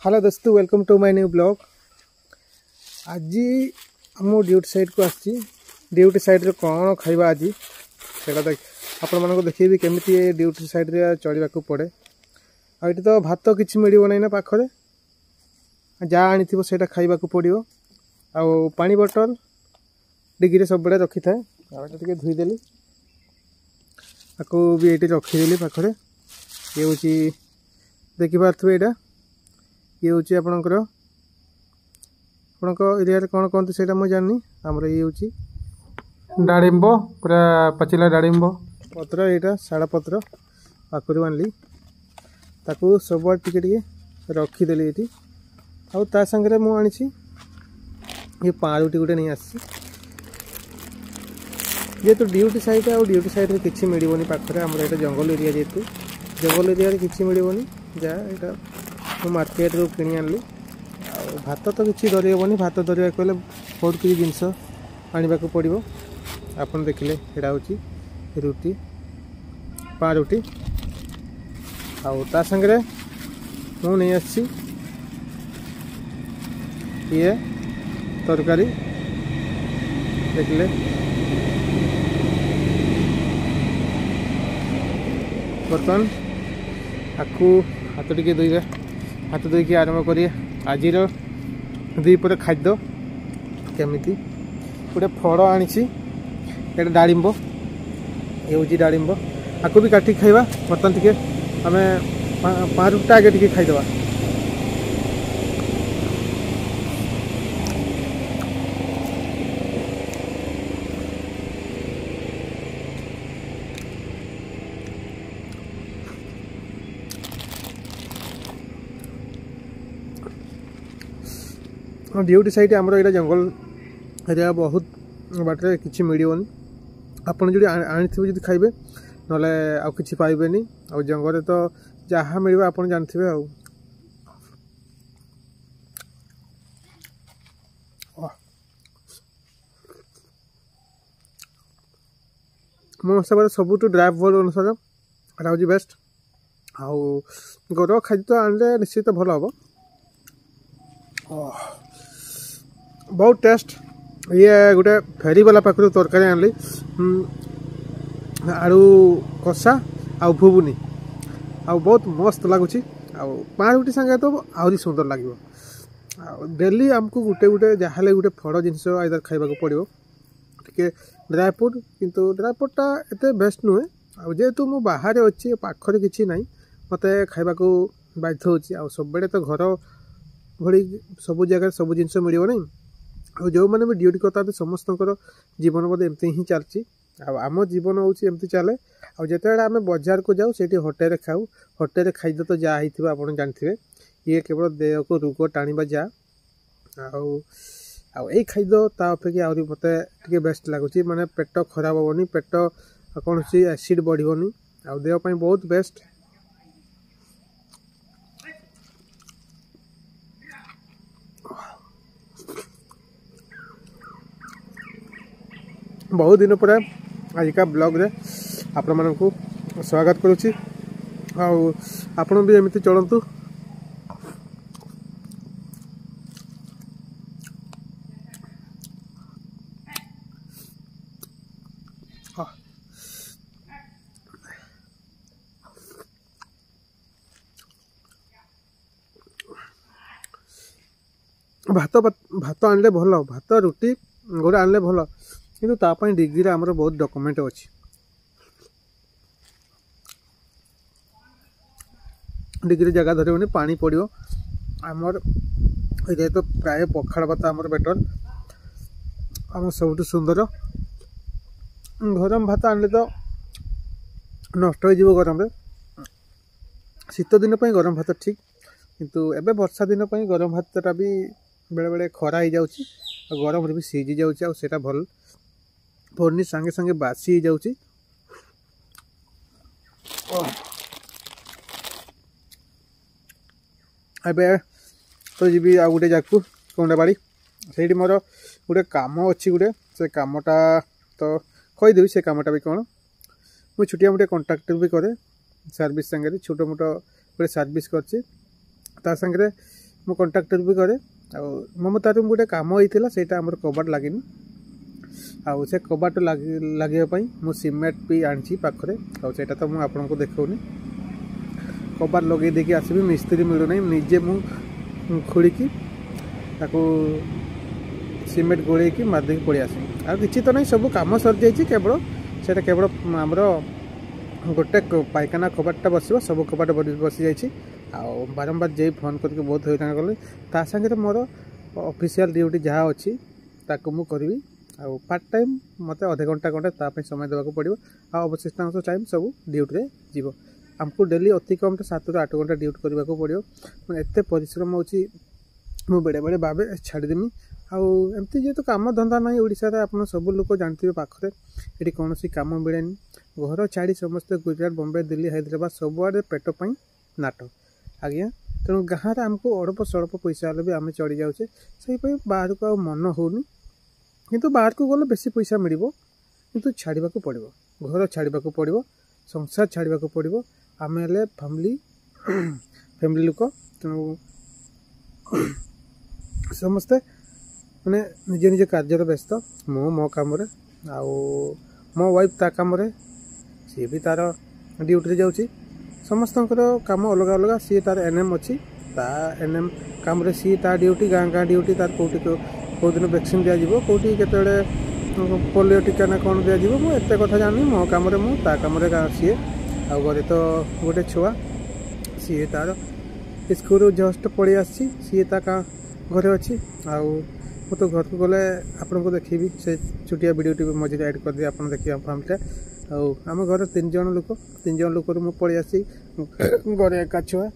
Hello दोस्तों, welcome to my new blog. आज आम ड्यूटी साइड को आसी ड्यूटी साइड रे कौन खाइबा आज सेटा देख आपण मानको देखिबी केमिति ड्यूटी साइड रे चलवा को पड़े। आ इटी तो भात किछि मिलिबो नै ना पाखरे, जा आनिथिबो सेटा खाइबा को पड़ियो। आ पानी बोतल डिग्री सब बड़े रखी थाए। आ टिके धुई देली आको भी एटी रखी देली पाखरे। ये होची देखि पारथबे, एटा ये होची आपनकर एरिया कौन कहते से मुझे जानी। आमर ये होची डाळिंब, पूरा पाचिला डाळिंब पत्र, यहाँ शाड़ा पत्र पाखु आनली ताकू सब टिके टिके रखीदेली ये। आ सागर मुझे ये पाउरुटी गोटे नहीं आसी जेहेतु ड्यूटी साइड आ ड्यूटी साइड किसी मिलनी पाखे। आमर यहाँ जंगल एरिया जेहेतु जंगल एरिया किसी मिलनी जा यहाँ मार्केट रू किणी आनली। भात तो किसी धरहबनी, भात धरवा कहले बहुत किसी जिनस आने को पड़ो। आप देखिले यहाँ हूँ रुटी पाउरुटी आ सागरे मु नहीं आसी ये तरकारी देखिले। बर्तमान आकु हाथ टिके धोइबा, हाथ धोईकी आरंभ करिए आज द्विपर खाद्य। केमिति गोटे फल आनी डाळिंब, ये हूँ डाळिंब, आपको भी काटिक खाइबा। बर्तमान टिके आम पाउरुटा आगे टिके खाइदबा। ड्यूटी साइड आमर यहाँ जंगल एरिया बहुत बाटे किसी मिलनी। आपड़ जो आनी जो खाइबे ना आउ कि पाइबे। आ जंगल तो जहाँ मिल आप जानते आ मो हिसाब से सबुठ ड्राई फल अनुसार हूँ बेस्ट। आउ घर खाद्य तो आनले निश्चित भल हम। बहुत टेस्ट। ये गोटे फेरी वाला पाखु तरकारी आनली आलू कषा आउ भुबुनी आ बहुत मस्त लगुच। पाउरुटी संगे तो आहरी सुंदर लगे। डेली आमको गोटे गोटे जहाँ गोटे फल जिनस आइदर खाइबा को पड़ो। टिके ड्राई फ्रूट किंतु ड्राई फ्रूटा एते बेस्ट नुहे। जेहेतु मु बाहर अच्छी पाखरे किसी ना मत खाइबा को बाध्य हो। सब तो घर भली सब जगह सब जिनस मिल नहीं। जो मैंने भी ड्यूटी करता समस्त जीवन बोधे एमती ही चलती। आम जीवन हूँ एमती चले। आते आम बजार को जाऊँ से होटेल खाऊ, होटेल खाद्य तो जहाँ ही आप जानते ये केवल देह को रोग टाणा जा। आई खाद्य ता अपेक्षा आहरी मत बेस्ट लगुच। माने पेट खराब हेनी, पेट कौन एसिड बढ़नी, आ देहपाई बहुत बेस्ट। बहुत दिन पर आजिका ब्लॉग रे आपण मानकु स्वागत करुच्ची। आपण भी एमती चलतु। भात भात आनले भल, भात रुटी गोटे आनले भल किंतु तापाई डिग्री आमर बहुत डॉक्यूमेंट अच्छी। डिग्री जगह धरनी पानी पड़ो। आमर ये तो प्राय पखाड़ भात आमर बेटर, आम सब सुंदर। गरम भात आनले तो नष्ट हो गरम। शीत दिन पर गरम भात ठीक, किंतु एबे वर्षा दिन पर गरम भातटा भी बेले बेले खरा हो जाउची, गरम भी सीझी जाउची। आ सेटा भल पड़नी, सांगे सांगे बासी जाउची। एबे तो जी आ गोटे जाकू कुंडाबाड़ी से मोर गोटे कम अच्छी गोटे से कमटा तो कहीदेवी। से कमटा भी कौन मुझे छुटिया मोटे कंट्राक्टर भी करे सर्विस संगे छोटो मोटो गोटे सर्विस कर मु कंट्राक्टर भी करे ममतार गोटे कम होता से आमर कबाट लगे आउ से कबाट लगे मु सीमेंट भी आनी पाखे आईटा तो मुझे आपको देखनी कबाट लगे देखिए आसबि मिस्त्री मिलूना निजे मु खोलिकी सीमेंट गोल मारदे पड़े आस कि तो नहीं सब कम सर जाइए केवल से केवल आमर गोटे पायखाना कबाटा बस सब कबाट बसी जाइए बारंबार जे फोन करके बहुत हईराण कले ता सागे मोर ऑफिशियल ड्यूटी जहाँ अच्छी ताकू मु करी पार्ट टाइम मत अधे घंटा घंटे समय देवाक पड़ो अवशिष्टांश टाइम सब ड्यूटी जीव आमको डेली अति कम 7 ରୁ 8 घंटा ड्यूटी करने को पड़ो एत परिश्रम हो बेड़े बेड़े भावे छाड़देमी आमती जेहतु कम धंदा ना ओडिशा रे आप सब लोग जानते पाखे ये कौन कम मिले घर छाड़ी समस्ते गुजरात बॉम्बे दिल्ली हैदराबाद सबुआड़े पेट पाई नाटक आज्ञा तेणु गाँव में आमको अड़प सड़प पैसा हेल्ले भी आम चढ़ी जाऊे से बाहर को मन होनी किंतु बाहर को गले बेसी पैसा मिल किंतु छाड़ा पड़ो घर छाड़ा पड़ो संसार छाड़ा पड़ो आम हेल्ले फैमिली लोक तेणु समस्ते मैंने निजे निजे कार्य व्यस्त मु मो कम मो वाइफ ता कम सी भी तार ड्यूटी जाऊँगी समस्त कम अलग अलग सी तार एनएम अच्छी ता एनएम कम सी ता ड्यूटी गाँ गाँ ड्यूटी तार कौटी कौ दिन वैक्सीन दिज्व कौटी के पोलियो टीका ना कौन दिज्व मुझे कथा जानी मो कम ता कम सी घरे तो गोटे छुआ सी तार स्कूल जस्ट पढ़ी आसी सी ता घरे अच्छी मु तो घर को गले आपन को देखी से छुटिया वीडियो मझे ऐड कर दिए आप देखिए फैमिली आम घर 3 जन लोक 3 जन लोक पढ़ी आसी घरे एका छुआ